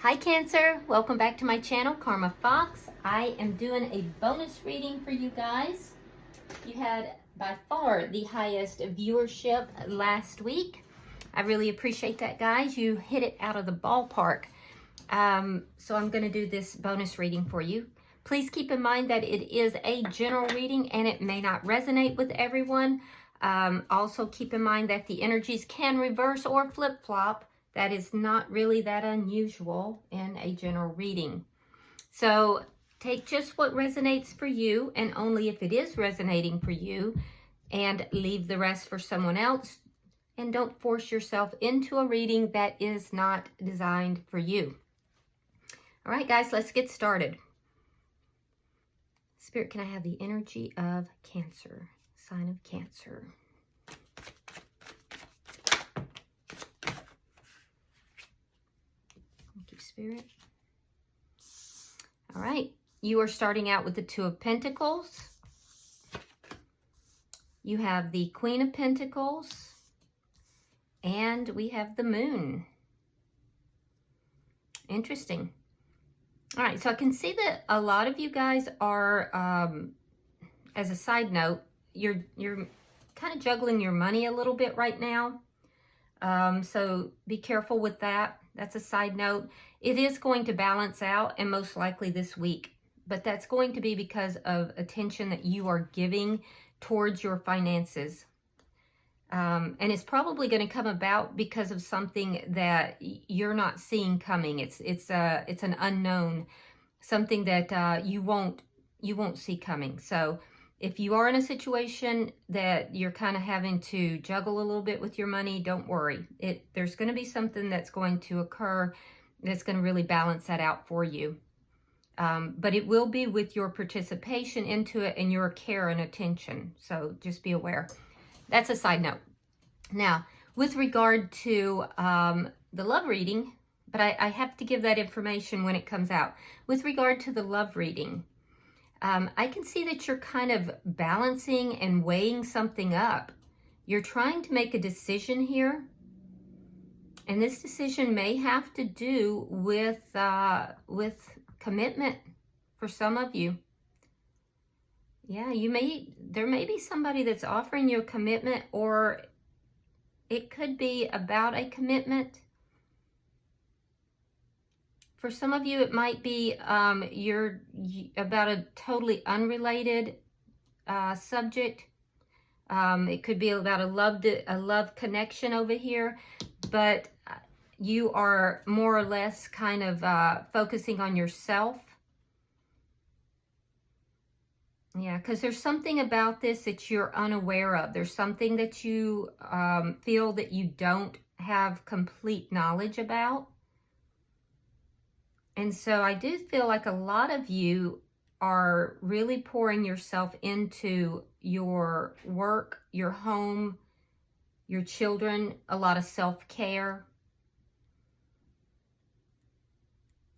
Hi Cancer, welcome back to my channel, Karma Fox. I am doing a bonus reading for you guys. You had by far the highest viewership last week. I really appreciate that, guys. You hit it out of the ballpark. So I'm going to do this bonus reading for you. Please keep in mind that it is a general reading and it may not resonate with everyone. Also keep in mind that the energies can reverse or flip-flop. That is not really that unusual in a general reading. So take just what resonates for you, and only if it is resonating for you, and leave the rest for someone else. And don't force yourself into a reading that is not designed for you. All right, guys, let's get started. Spirit, can I have the energy of Cancer, sign of Cancer? Spirit. All right, you are starting out with the Two of Pentacles. You have the Queen of Pentacles, and we have the Moon. Interesting. All right, so I can see that a lot of you guys are, as a side note, you're kind of juggling your money a little bit right now. So be careful with that. That's a side note. It is going to balance out, and most likely this week, but that's going to be because of attention that you are giving towards your finances. And it's probably going to come about because of something that you're not seeing coming. It's an unknown, something that you won't see coming. So if you are in a situation that you're kind of having to juggle a little bit with your money, don't worry. There's going to be something that's going to occur that's going to really balance that out for you. But it will be with your participation into it and your care and attention. So just be aware. That's a side note. Now, with regard to the love reading, but I have to give that information when it comes out. With regard to the love reading, I can see that you're kind of balancing and weighing something up. You're trying to make a decision here. And this decision may have to do with commitment for some of you. Yeah, there may be somebody that's offering you a commitment, or it could be about a commitment. For some of you, it might be you're about a totally unrelated subject. It could be about a love connection over here, but you are more or less kind of focusing on yourself. Yeah, because there's something about this that you're unaware of. There's something that you feel that you don't have complete knowledge about. And so I do feel like a lot of you are really pouring yourself into your work, your home, your children, a lot of self-care.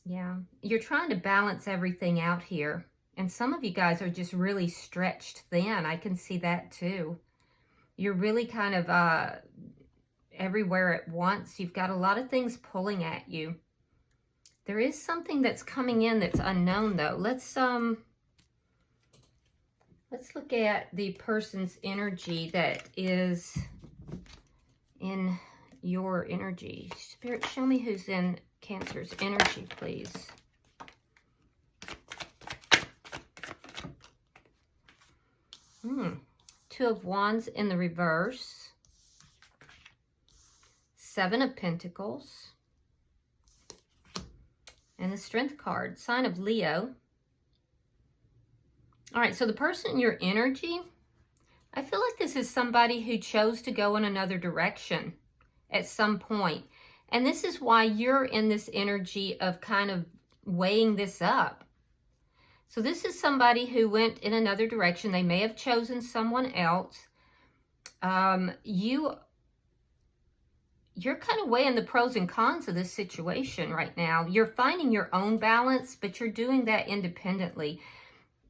Yeah, you're trying to balance everything out here. And some of you guys are just really stretched thin. I can see that too. You're really kind of everywhere at once. You've got a lot of things pulling at you. There is something that's coming in that's unknown, though. Let's look at the person's energy that is in your energy. Spirit, show me who's in Cancer's energy, please. Two of Wands in the reverse. Seven of Pentacles. And the Strength card, sign of Leo. All right, so the person in your energy, I feel like this is somebody who chose to go in another direction at some point. And this is why you're in this energy of kind of weighing this up. So this is somebody who went in another direction. They may have chosen someone else. You're kind of weighing the pros and cons of this situation right now. You're finding your own balance, but you're doing that independently.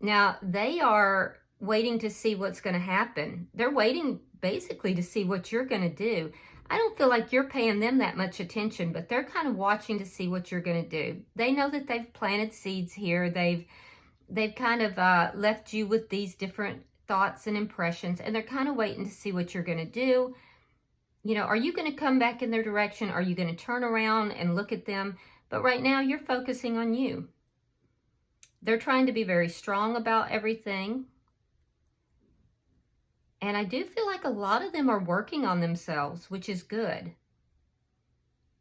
Now, they are waiting to see what's going to happen. They're waiting basically to see what you're going to do. I don't feel like you're paying them that much attention, but they're kind of watching to see what you're going to do. They know that they've planted seeds here. They've kind of left you with these different thoughts and impressions, and they're kind of waiting to see what you're going to do. You know, are you going to come back in their direction? Are you going to turn around and look at them? But right now, you're focusing on you. They're trying to be very strong about everything. And I do feel like a lot of them are working on themselves, which is good.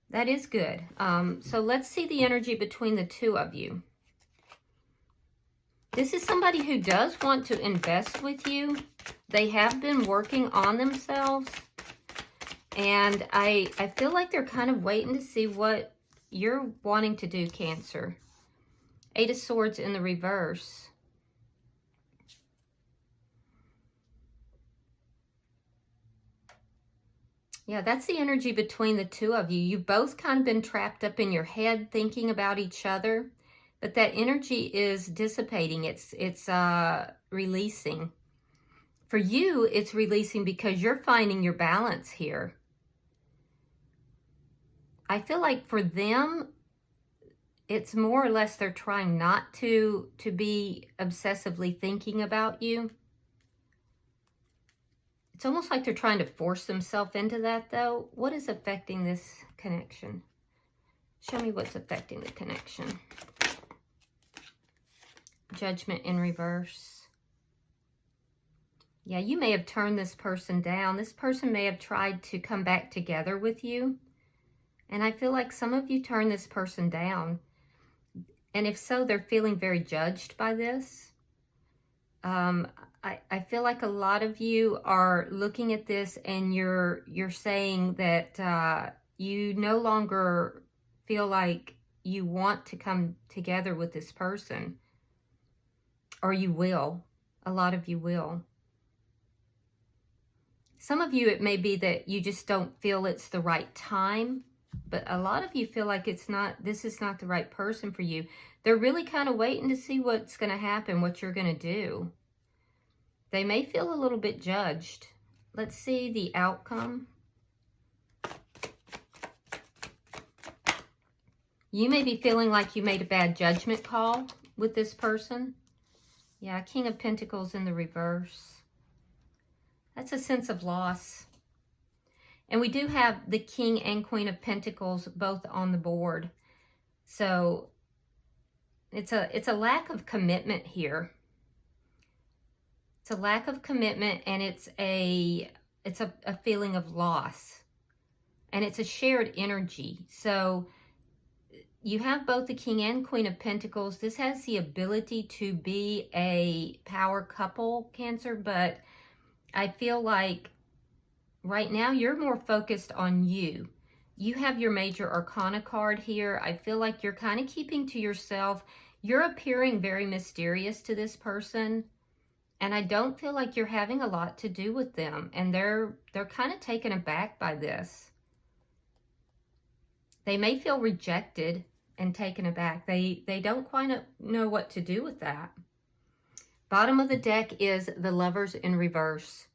That is good. So let's see the energy between the two of you. This is somebody who does want to invest with you. They have been working on themselves. And I feel like they're kind of waiting to see what you're wanting to do, Cancer. 8 of Swords in the reverse. Yeah, that's the energy between the two of you. You've both kind of been trapped up in your head thinking about each other. But that energy is dissipating. It's releasing. For you, it's releasing because you're finding your balance here. I feel like for them, it's more or less they're trying not to be obsessively thinking about you. It's almost like they're trying to force themselves into that, though. What is affecting this connection? Show me what's affecting the connection. Judgment in reverse. Yeah, you may have turned this person down. This person may have tried to come back together with you. And I feel like some of you turned this person down. And if so, they're feeling very judged by this. I feel like a lot of you are looking at this and you're saying that you no longer feel like you want to come together with this person. Or you will. A lot of you will. Some of you, it may be that you just don't feel it's the right time. But a lot of you feel like this is not the right person for you. They're really kind of waiting to see what's going to happen, what you're going to do. They may feel a little bit judged. Let's see the outcome. You may be feeling like you made a bad judgment call with this person. Yeah, King of Pentacles in the reverse. That's a sense of loss. And we do have the King and Queen of Pentacles both on the board. So it's a lack of commitment here. It's a lack of commitment, and it's a feeling of loss. And it's a shared energy. So you have both the King and Queen of Pentacles. This has the ability to be a power couple, Cancer, but I feel like right now you're more focused on you. You have your Major Arcana card here. I feel like you're kind of keeping to yourself. You're appearing very mysterious to this person, and I don't feel like you're having a lot to do with them, and they're kind of taken aback by this. They may feel rejected and taken aback. They don't quite know what to do with that. Bottom of the deck is the Lovers in reverse.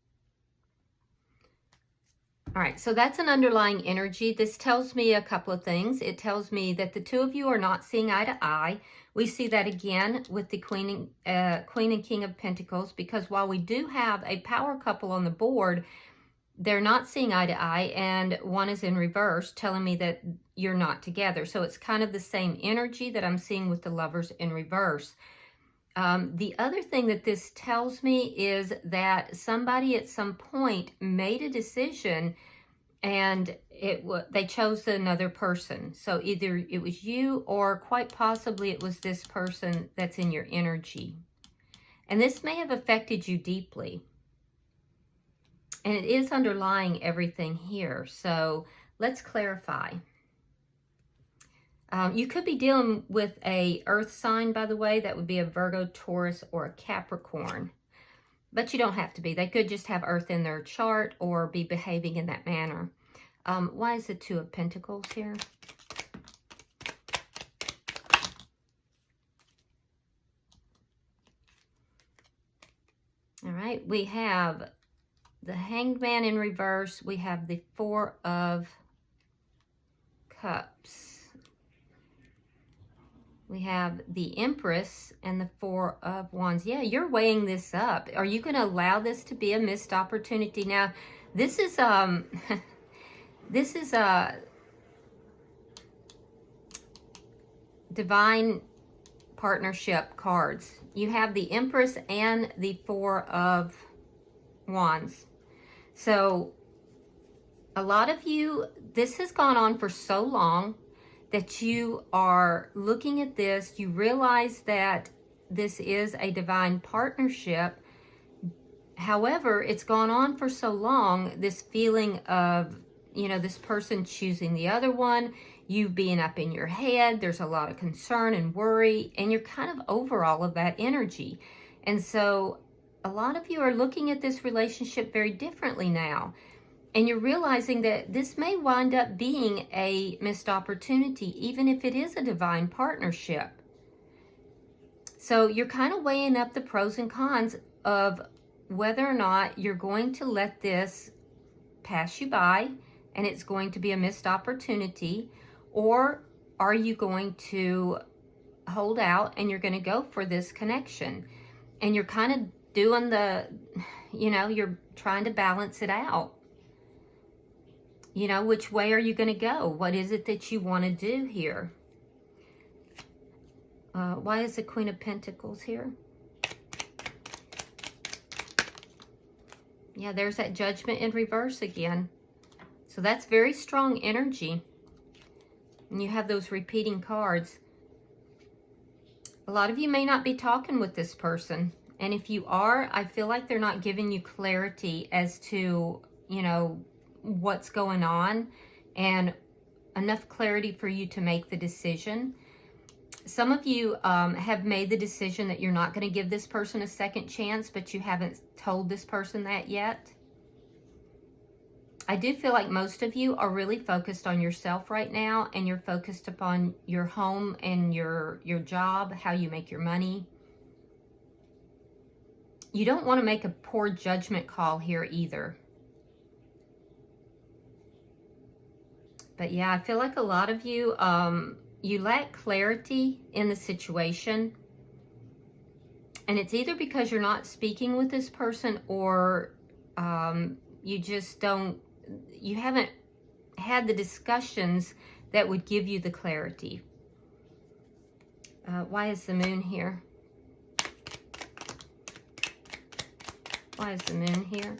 All right, so that's an underlying energy. This tells me a couple of things. It tells me that the two of you are not seeing eye to eye. We see that again with the Queen and King of Pentacles, because while we do have a power couple on the board, they're not seeing eye to eye, and one is in reverse, telling me that you're not together. So it's kind of the same energy that I'm seeing with the Lovers in reverse. The other thing that this tells me is that somebody at some point made a decision and they chose another person. So either it was you or quite possibly it was this person that's in your energy. And this may have affected you deeply. And it is underlying everything here. So let's clarify. You could be dealing with a earth sign, by the way. That would be a Virgo, Taurus, or a Capricorn. But you don't have to be. They could just have earth in their chart or be behaving in that manner. Why is the Two of Pentacles here? All right, we have the Hanged Man in reverse. We have the Four of Cups. We have the Empress and the Four of Wands. Yeah, you're weighing this up. Are you going to allow this to be a missed opportunity? Now, this is this is a divine partnership cards. You have the Empress and the Four of Wands. So a lot of you, this has gone on for so long that you are looking at this, you realize that this is a divine partnership. However, it's gone on for so long, this feeling of, you know, this person choosing the other one, you being up in your head, there's a lot of concern and worry, and you're kind of over all of that energy. And so a lot of you are looking at this relationship very differently now. And you're realizing that this may wind up being a missed opportunity, even if it is a divine partnership. So you're kind of weighing up the pros and cons of whether or not you're going to let this pass you by and it's going to be a missed opportunity, or are you going to hold out and you're going to go for this connection? And you're kind of doing the, you know, you're trying to balance it out. You know, which way are you going to go? What is it that you want to do here? Why is the Queen of Pentacles here? Yeah, there's that Judgment in reverse again. So that's very strong energy. And you have those repeating cards. A lot of you may not be talking with this person. And if you are, I feel like they're not giving you clarity as to, you know, what's going on and enough clarity for you to make the decision. Some of you have made the decision that you're not going to give this person a second chance, but you haven't told this person that yet. I do feel like most of you are really focused on yourself right now, and you're focused upon your home and your job, how you make your money. You don't want to make a poor judgment call here either. But yeah, I feel like a lot of you, you lack clarity in the situation. And it's either because you're not speaking with this person, or you just don't, you haven't had the discussions that would give you the clarity. Why is the Moon here? Why is the Moon here?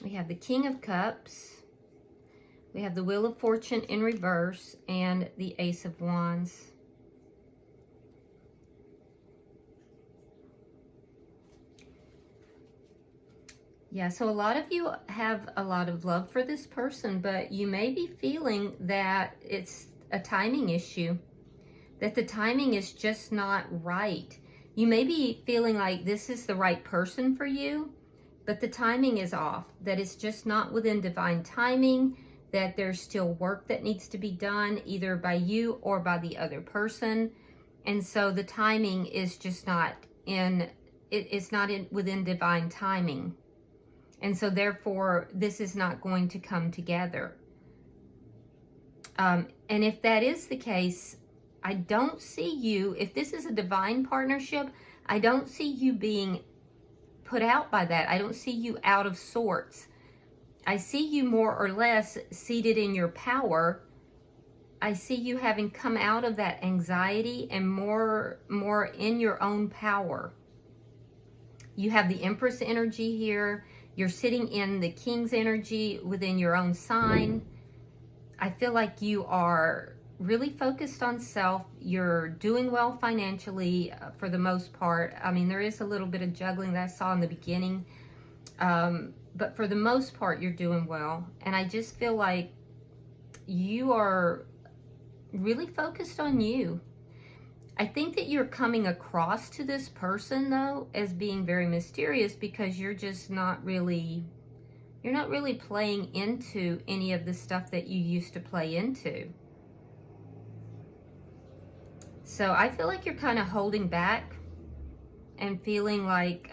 We have the King of Cups. We have the Wheel of Fortune in reverse and the Ace of Wands. Yeah, so a lot of you have a lot of love for this person, but you may be feeling that it's a timing issue, that the timing is just not right. You may be feeling like this is the right person for you, but the timing is off, that it's just not within divine timing, that there's still work that needs to be done either by you or by the other person. And so the timing is just not in, it's not within divine timing. And so therefore, this is not going to come together. And if that is the case, I don't see you, if this is a divine partnership, I don't see you being put out by that. I don't see you out of sorts. I see you more or less seated in your power. I see you having come out of that anxiety and more in your own power. You have the Empress energy here. You're sitting in the King's energy within your own sign. I feel like you are really focused on self. You're doing well financially for the most part. I mean, there is a little bit of juggling that I saw in the beginning. But for the most part, you're doing well. And I just feel like you are really focused on you. I think that you're coming across to this person, though, as being very mysterious, because you're just not really, you're not really playing into any of the stuff that you used to play into. So I feel like you're kind of holding back and feeling like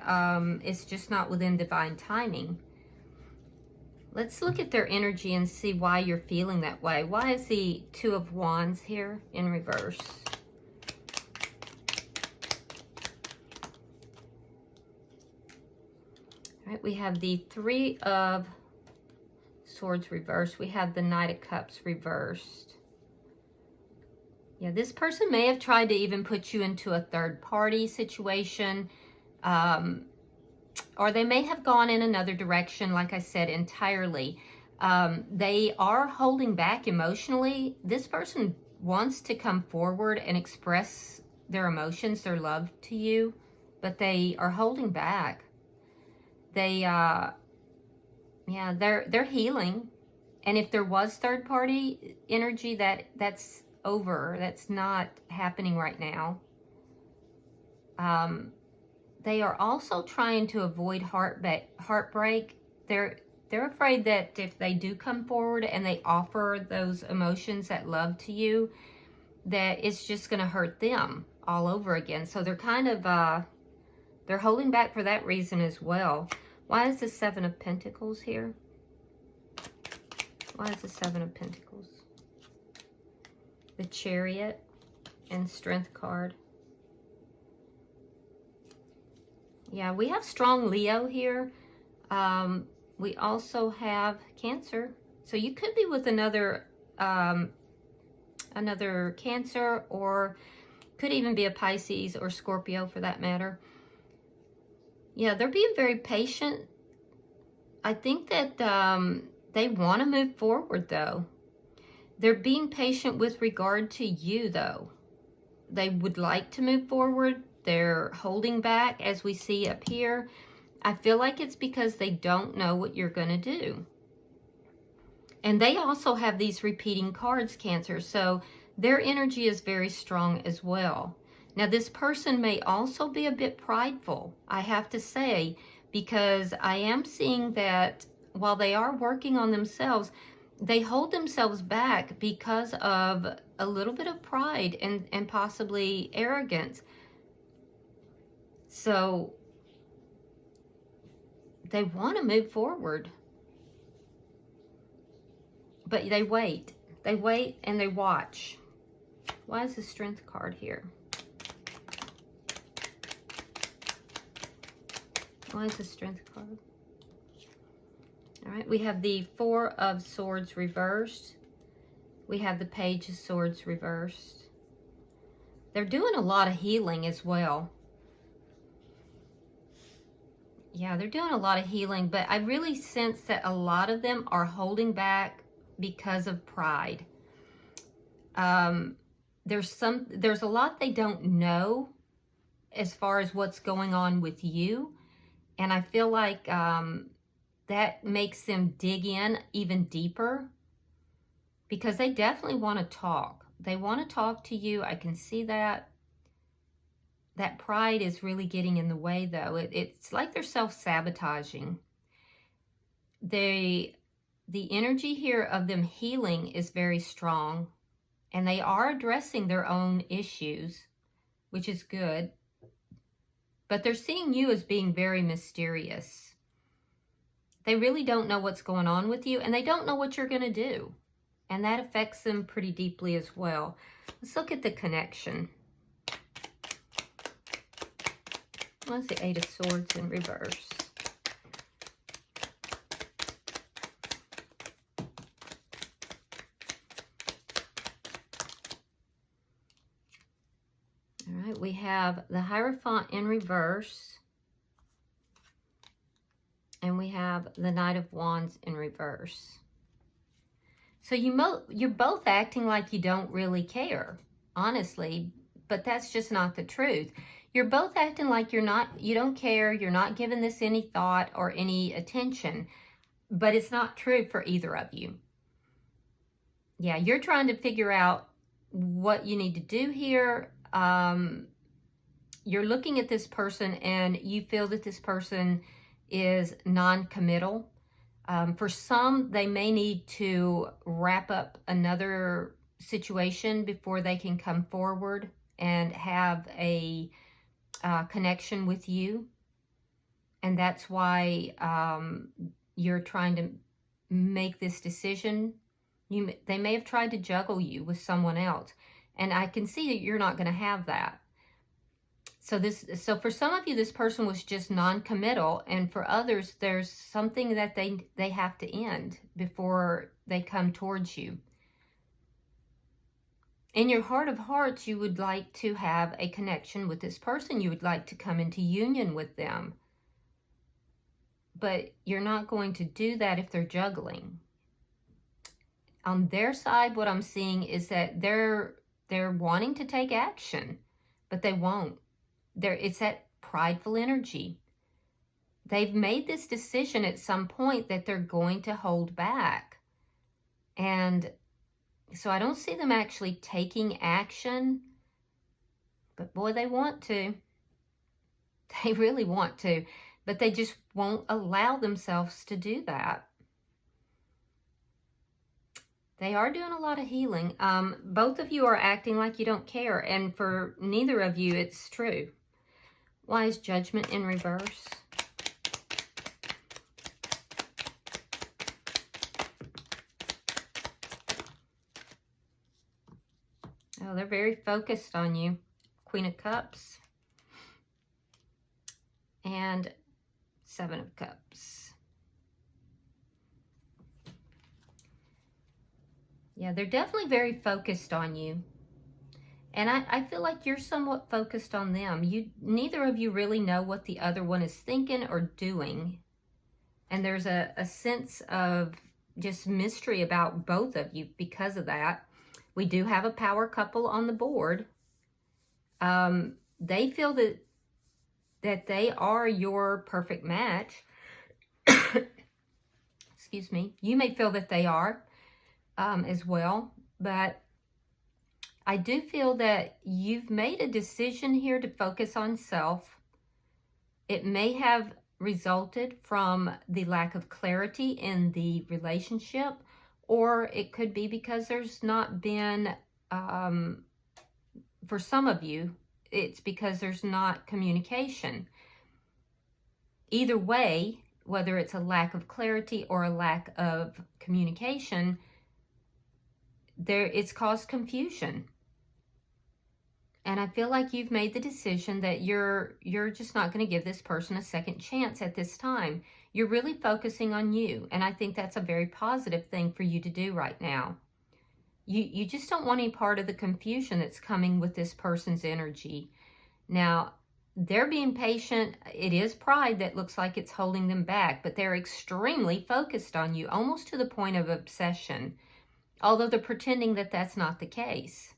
it's just not within divine timing. Let's look at their energy and see why you're feeling that way. Why is the Two of Wands here in reverse? All right, we have the Three of Swords reversed. We have the Knight of Cups reversed. Yeah, this person may have tried to even put you into a third party situation. Or they may have gone in another direction, like I said, entirely. They are holding back emotionally. This person wants to come forward and express their emotions, their love to you, but they are holding back. They, yeah, they're healing. And if there was third party energy, that's over. That's not happening right now. They are also trying to avoid heartbreak. They're afraid that if they do come forward and they offer those emotions, that love to you, that it's just going to hurt them all over again. So they're kind of, they're holding back for that reason as well. Why is the Seven of Pentacles here? Why is the Seven of Pentacles? The Chariot and Strength card. Yeah, we have strong Leo here. We also have Cancer. So you could be with another Cancer, or could even be a Pisces or Scorpio for that matter. Yeah, they're being very patient. I think that they want to move forward, though. They're being patient with regard to you, though. They would like to move forward. They're holding back, as we see up here. I feel like it's because they don't know what you're going to do. And they also have these repeating cards, Cancer. So their energy is very strong as well. Now, this person may also be a bit prideful, I have to say, because I am seeing that while they are working on themselves, they hold themselves back because of a little bit of pride and possibly arrogance. So they want to move forward, but they wait. They wait and they watch. Why is the Strength card here? Why is the Strength card? All right, we have the Four of Swords reversed. We have the Page of Swords reversed. They're doing a lot of healing as well. Yeah, they're doing a lot of healing, but I really sense that a lot of them are holding back because of pride. There's a lot they don't know as far as what's going on with you. And I feel like that makes them dig in even deeper, because they definitely want to talk. They want to talk to you. I can see that. That pride is really getting in the way, though. It's like they're self-sabotaging. The energy here of them healing is very strong, and they are addressing their own issues, which is good. But they're seeing you as being very mysterious. They really don't know what's going on with you, and they don't know what you're going to do. And that affects them pretty deeply as well. Let's look at the connection. What's the Eight of Swords in reverse? All right, we have the Hierophant in reverse. And we have the Knight of Wands in reverse. So you're both acting like you don't really care, honestly, but that's just not the truth. You're both acting like you don't care, you're not giving this any thought or any attention, but it's not true for either of you. Yeah, you're trying to figure out what you need to do here. You're looking at this person and you feel that this person is non-committal. For some, they may need to wrap up another situation before they can come forward and have a connection with you. And that's why you're trying to make this decision. They may have tried to juggle you with someone else. And I can see that you're not going to have that. So for some of you, this person was just non-committal, and for others, there's something that they have to end before they come towards you. In your heart of hearts, you would like to have a connection with this person. You would like to come into union with them. But you're not going to do that if they're juggling. On their side, what I'm seeing is that they're wanting to take action, but they won't. It's that prideful energy. They've made this decision at some point that they're going to hold back. And so I don't see them actually taking action, but boy, they want to. They really want to, but they just won't allow themselves to do that. They are doing a lot of healing. Both of you are acting like you don't care, and for neither of you, it's true. Why is Judgment in reverse? Oh, they're very focused on you. Queen of Cups. And Seven of Cups. Yeah, they're definitely very focused on you. And I feel like you're somewhat focused on them. Neither of you really know what the other one is thinking or doing. And there's a sense of just mystery about both of you because of that. We do have a power couple on the board. They feel that they are your perfect match. Excuse me. You may feel that they are as well. But I do feel that you've made a decision here to focus on self. It may have resulted from the lack of clarity in the relationship, or it could be because there's not been, for some of you, it's because there's not communication. Either way, whether it's a lack of clarity or a lack of communication, it's caused confusion. And I feel like you've made the decision that you're just not going to give this person a second chance at this time. You're really focusing on you. And I think that's a very positive thing for you to do right now. You just don't want any part of the confusion that's coming with this person's energy. Now, they're being patient. It is pride that looks like it's holding them back, but they're extremely focused on you, almost to the point of obsession. Although they're pretending that that's not the case.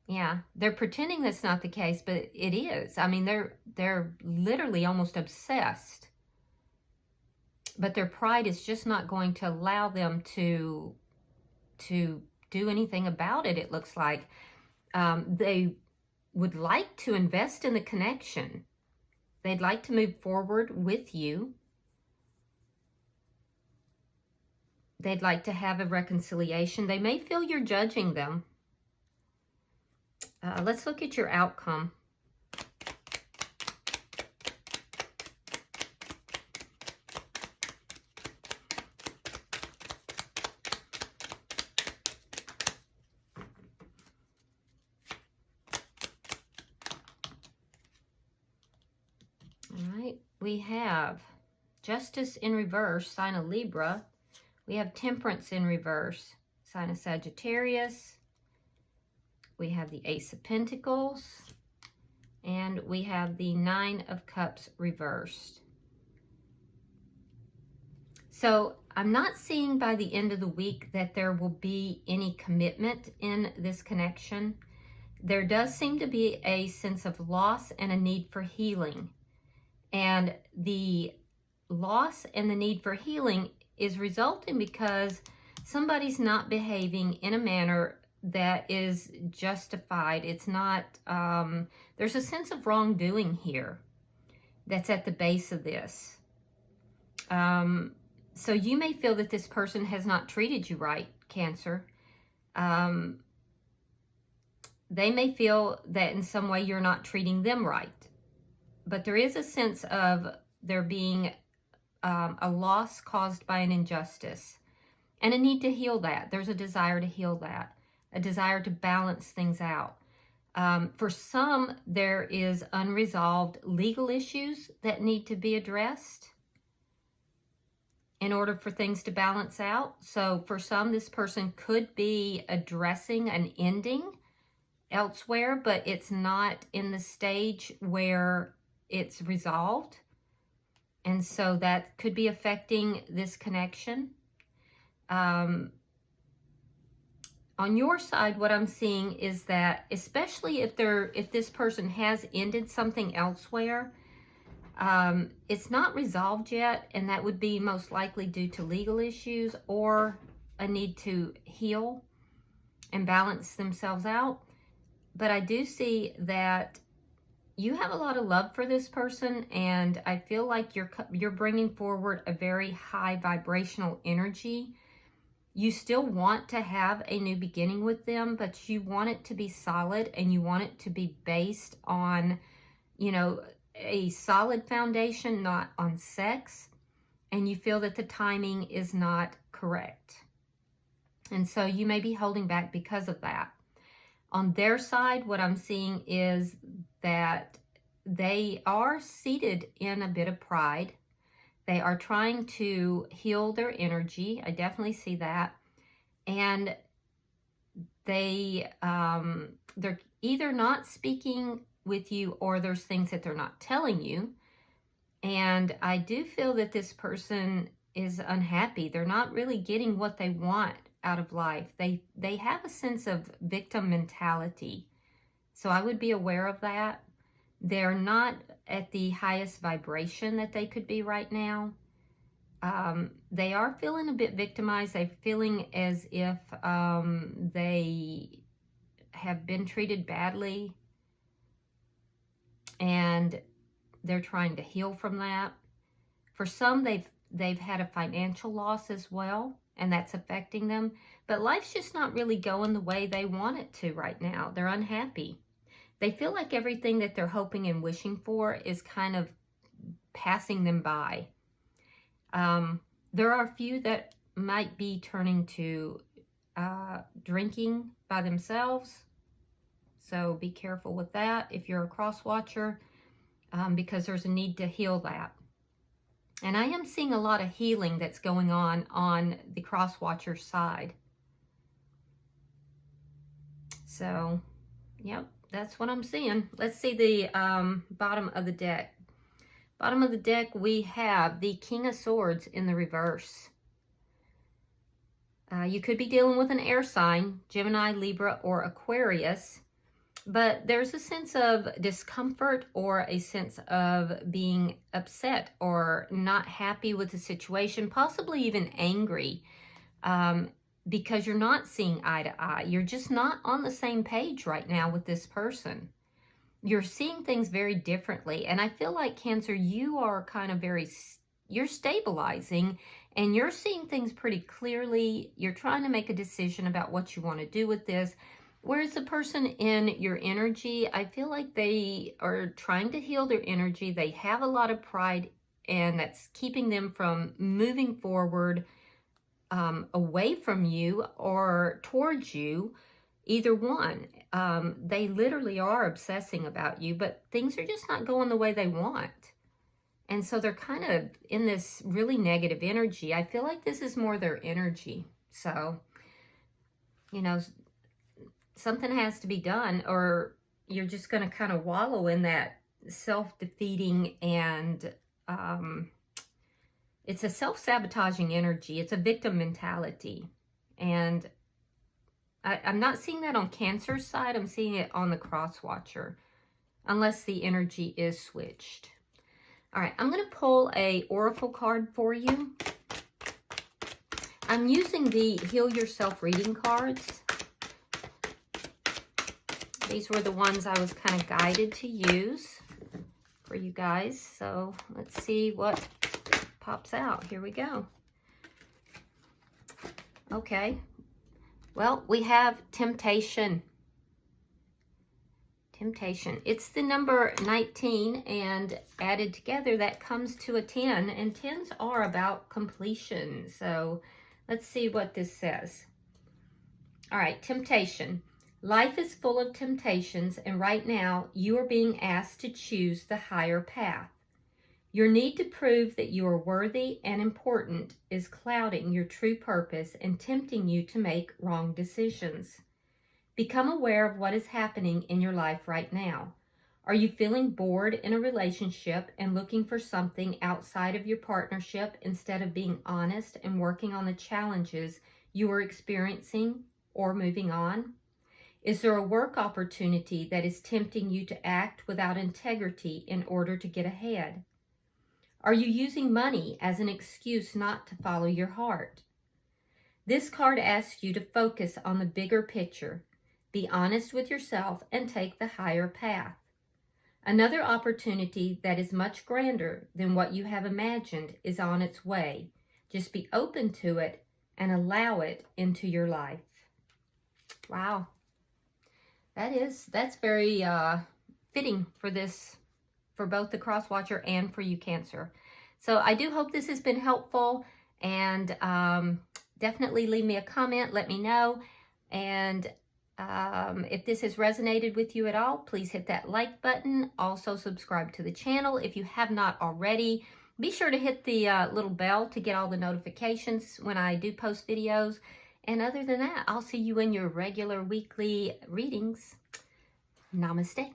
Yeah, they're pretending that's not the case, but it is. I mean, they're literally almost obsessed. But their pride is just not going to allow them to do anything about it, it looks like. They would like to invest in the connection. They'd like to move forward with you. They'd like to have a reconciliation. They may feel you're judging them. Let's look at your outcome. All right, we have Justice in reverse, sign of Libra. We have Temperance in reverse, sign of Sagittarius. We have the Ace of Pentacles, and we have the Nine of Cups reversed. So I'm not seeing by the end of the week that there will be any commitment in this connection. There does seem to be a sense of loss and a need for healing. And the loss and the need for healing is resulting because somebody's not behaving in a manner that is justified. It's not, there's a sense of wrongdoing here that's at the base of this. So you may feel that this person has not treated you right, Cancer. they may feel that in some way you're not treating them right. But there is a sense of there being a loss caused by an injustice and a need to heal that. There's a desire to heal that, a desire to balance things out. For some, there is unresolved legal issues that need to be addressed in order for things to balance out. So for some, this person could be addressing an ending elsewhere, but it's not in the stage where it's resolved. And so that could be affecting this connection. On your side, what I'm seeing is that, especially if this person has ended something elsewhere, it's not resolved yet, and that would be most likely due to legal issues or a need to heal and balance themselves out. But I do see that you have a lot of love for this person, and I feel like you're bringing forward a very high vibrational energy. You still want to have a new beginning with them, but you want it to be solid, and you want it to be based on, you know, a solid foundation, not on sex, and you feel that the timing is not correct. And so you may be holding back because of that. On their side, what I'm seeing is that they are seated in a bit of pride. They are trying to heal their energy. I definitely see that. And they're either not speaking with you, or there's things that they're not telling you. And I do feel that this person is unhappy. They're not really getting what they want out of life. They have a sense of victim mentality. So I would be aware of that. They're not at the highest vibration that they could be right now. They are feeling a bit victimized. They're feeling as if they have been treated badly, and they're trying to heal from that. For some, they've had a financial loss as well, and that's affecting them. But life's just not really going the way they want it to right now. They're unhappy. They feel like everything that they're hoping and wishing for is kind of passing them by. There are a few that might be turning to drinking by themselves. So be careful with that if you're a crosswatcher, because there's a need to heal that. And I am seeing a lot of healing that's going on the crosswatcher side. So, yep, that's what I'm seeing. Let's see the bottom of the deck. Bottom of the deck, we have the King of Swords in the reverse. You could be dealing with an air sign, Gemini, Libra, or Aquarius. But there's a sense of discomfort or a sense of being upset or not happy with the situation, possibly even angry, because you're not seeing eye to eye. You're just not on the same page right now with this person. You're seeing things very differently. And I feel like, Cancer, you are kind of you're stabilizing, and you're seeing things pretty clearly. You're trying to make a decision about what you want to do with this. Whereas the person in your energy, I feel like they are trying to heal their energy. They have a lot of pride, and that's keeping them from moving forward away from you or towards you, either one. They literally are obsessing about you, but things are just not going the way they want. And so they're kind of in this really negative energy. I feel like this is more their energy. So, you know, something has to be done, or you're just going to kind of wallow in that self-defeating, and it's a self-sabotaging energy. It's a victim mentality. And I'm not seeing that on Cancer's side. I'm seeing it on the crosswatcher, unless the energy is switched. All right, I'm going to pull a oracle card for you. I'm using the Heal Yourself reading cards. These were the ones I was kind of guided to use for you guys. So let's see what pops out. Here we go. Okay. Well, we have temptation. Temptation. It's the number 19, and added together, that comes to a 10. And 10s are about completion. So let's see what this says. All right, temptation. Life is full of temptations, and right now you are being asked to choose the higher path. Your need to prove that you are worthy and important is clouding your true purpose and tempting you to make wrong decisions. Become aware of what is happening in your life right now. Are you feeling bored in a relationship and looking for something outside of your partnership instead of being honest and working on the challenges you are experiencing or moving on? Is there a work opportunity that is tempting you to act without integrity in order to get ahead? Are you using money as an excuse not to follow your heart? This card asks you to focus on the bigger picture. Be honest with yourself and take the higher path. Another opportunity that is much grander than what you have imagined is on its way. Just be open to it and allow it into your life. Wow. That's very fitting for this, for both the crosswatcher and for you, Cancer. So I do hope this has been helpful, and definitely leave me a comment. Let me know. And if this has resonated with you at all, please hit that like button. Also subscribe to the channel if you have not already. Be sure to hit the little bell to get all the notifications when I do post videos. And other than that, I'll see you in your regular weekly readings. Namaste.